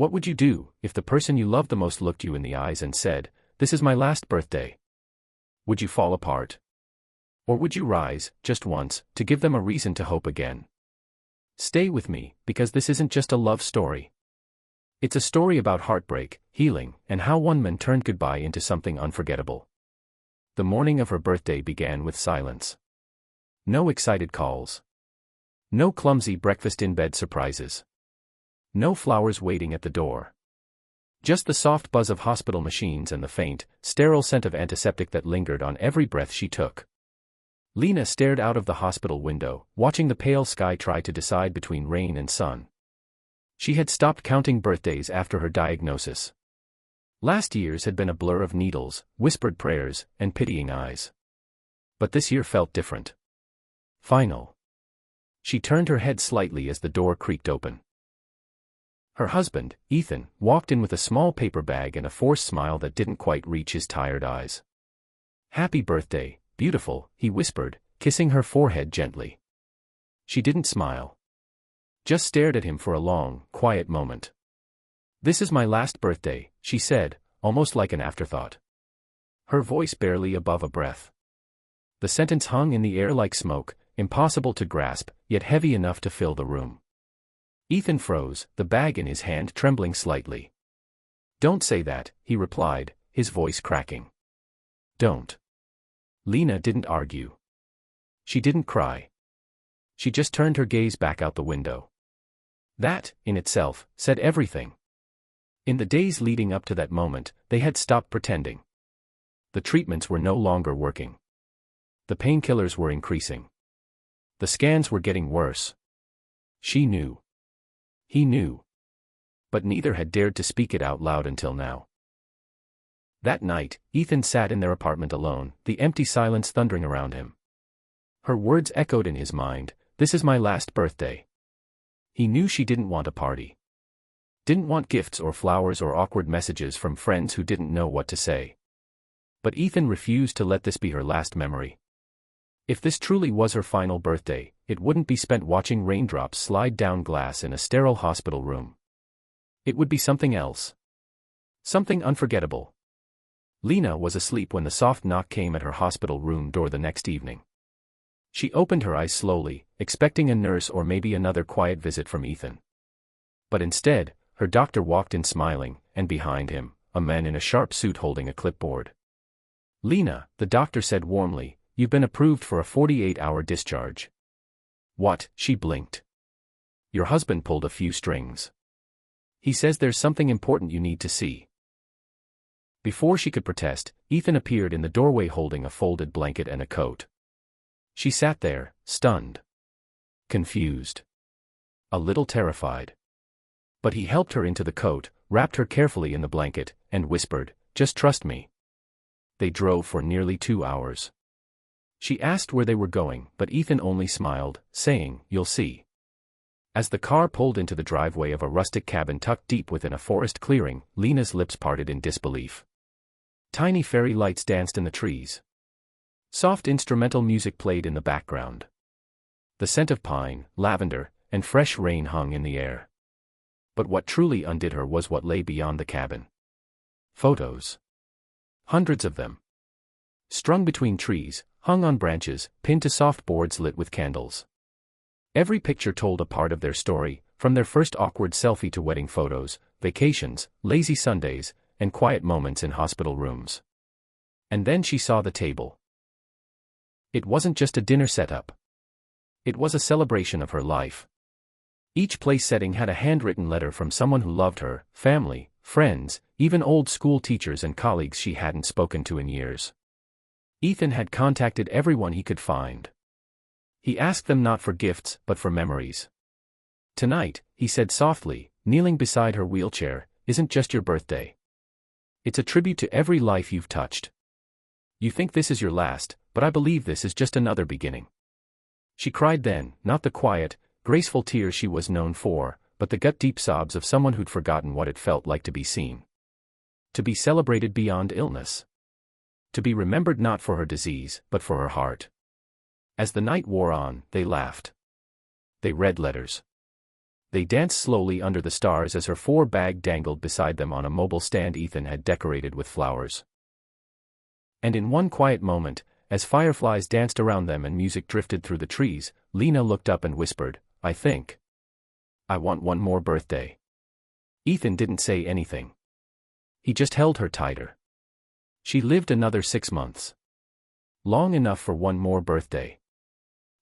What would you do if the person you love the most looked you in the eyes and said, "This is my last birthday"? Would you fall apart? Or would you rise, just once, to give them a reason to hope again? Stay with me, because this isn't just a love story. It's a story about heartbreak, healing, and how one man turned goodbye into something unforgettable. The morning of her birthday began with silence. No excited calls. No clumsy breakfast-in-bed surprises. No flowers waiting at the door. Just the soft buzz of hospital machines and the faint, sterile scent of antiseptic that lingered on every breath she took. Lena stared out of the hospital window, watching the pale sky try to decide between rain and sun. She had stopped counting birthdays after her diagnosis. Last year's had been a blur of needles, whispered prayers, and pitying eyes. But this year felt different. Final. She turned her head slightly as the door creaked open. Her husband, Ethan, walked in with a small paper bag and a forced smile that didn't quite reach his tired eyes. "Happy birthday, beautiful," he whispered, kissing her forehead gently. She didn't smile. Just stared at him for a long, quiet moment. "This is my last birthday," she said, almost like an afterthought. Her voice barely above a breath. The sentence hung in the air like smoke, impossible to grasp, yet heavy enough to fill the room. Ethan froze, the bag in his hand trembling slightly. "Don't say that," he replied, his voice cracking. "Don't." Lena didn't argue. She didn't cry. She just turned her gaze back out the window. That, in itself, said everything. In the days leading up to that moment, they had stopped pretending. The treatments were no longer working. The painkillers were increasing. The scans were getting worse. She knew. He knew. But neither had dared to speak it out loud until now. That night, Ethan sat in their apartment alone, the empty silence thundering around him. Her words echoed in his mind, "This is my last birthday." He knew she didn't want a party. Didn't want gifts or flowers or awkward messages from friends who didn't know what to say. But Ethan refused to let this be her last memory. If this truly was her final birthday, it wouldn't be spent watching raindrops slide down glass in a sterile hospital room. It would be something else. Something unforgettable. Lena was asleep when the soft knock came at her hospital room door the next evening. She opened her eyes slowly, expecting a nurse or maybe another quiet visit from Ethan. But instead, her doctor walked in smiling, and behind him, a man in a sharp suit holding a clipboard. "Lena," the doctor said warmly, "you've been approved for a 48-hour discharge." "What?" she blinked. "Your husband pulled a few strings. He says there's something important you need to see." Before she could protest, Ethan appeared in the doorway holding a folded blanket and a coat. She sat there, stunned. Confused. A little terrified. But he helped her into the coat, wrapped her carefully in the blanket, and whispered, "Just trust me." They drove for nearly 2 hours. She asked where they were going, but Ethan only smiled, saying, "You'll see." As the car pulled into the driveway of a rustic cabin tucked deep within a forest clearing, Lena's lips parted in disbelief. Tiny fairy lights danced in the trees. Soft instrumental music played in the background. The scent of pine, lavender, and fresh rain hung in the air. But what truly undid her was what lay beyond the cabin. Photos. Hundreds of them. Strung between trees, hung on branches, pinned to soft boards lit with candles. Every picture told a part of their story, from their first awkward selfie to wedding photos, vacations, lazy Sundays, and quiet moments in hospital rooms. And then she saw the table. It wasn't just a dinner setup. It was a celebration of her life. Each place setting had a handwritten letter from someone who loved her, family, friends, even old school teachers and colleagues she hadn't spoken to in years. Ethan had contacted everyone he could find. He asked them not for gifts, but for memories. "Tonight," he said softly, kneeling beside her wheelchair, "isn't just your birthday. It's a tribute to every life you've touched. You think this is your last, but I believe this is just another beginning." She cried then, not the quiet, graceful tears she was known for, but the gut-deep sobs of someone who'd forgotten what it felt like to be seen. To be celebrated beyond illness. To be remembered not for her disease, but for her heart. As the night wore on, they laughed. They read letters. They danced slowly under the stars as her 4-bag dangled beside them on a mobile stand Ethan had decorated with flowers. And in one quiet moment, as fireflies danced around them and music drifted through the trees, Lena looked up and whispered, "I think I want one more birthday." Ethan didn't say anything. He just held her tighter. She lived another 6 months. Long enough for one more birthday.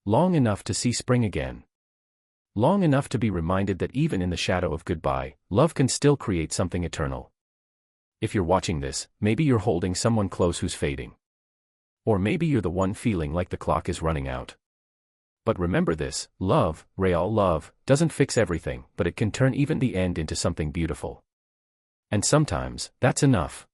Long enough to see spring again. Long enough to be reminded that even in the shadow of goodbye, love can still create something eternal. If you're watching this, maybe you're holding someone close who's fading. Or maybe you're the one feeling like the clock is running out. But remember this, love, real love, doesn't fix everything, but it can turn even the end into something beautiful. And sometimes, that's enough.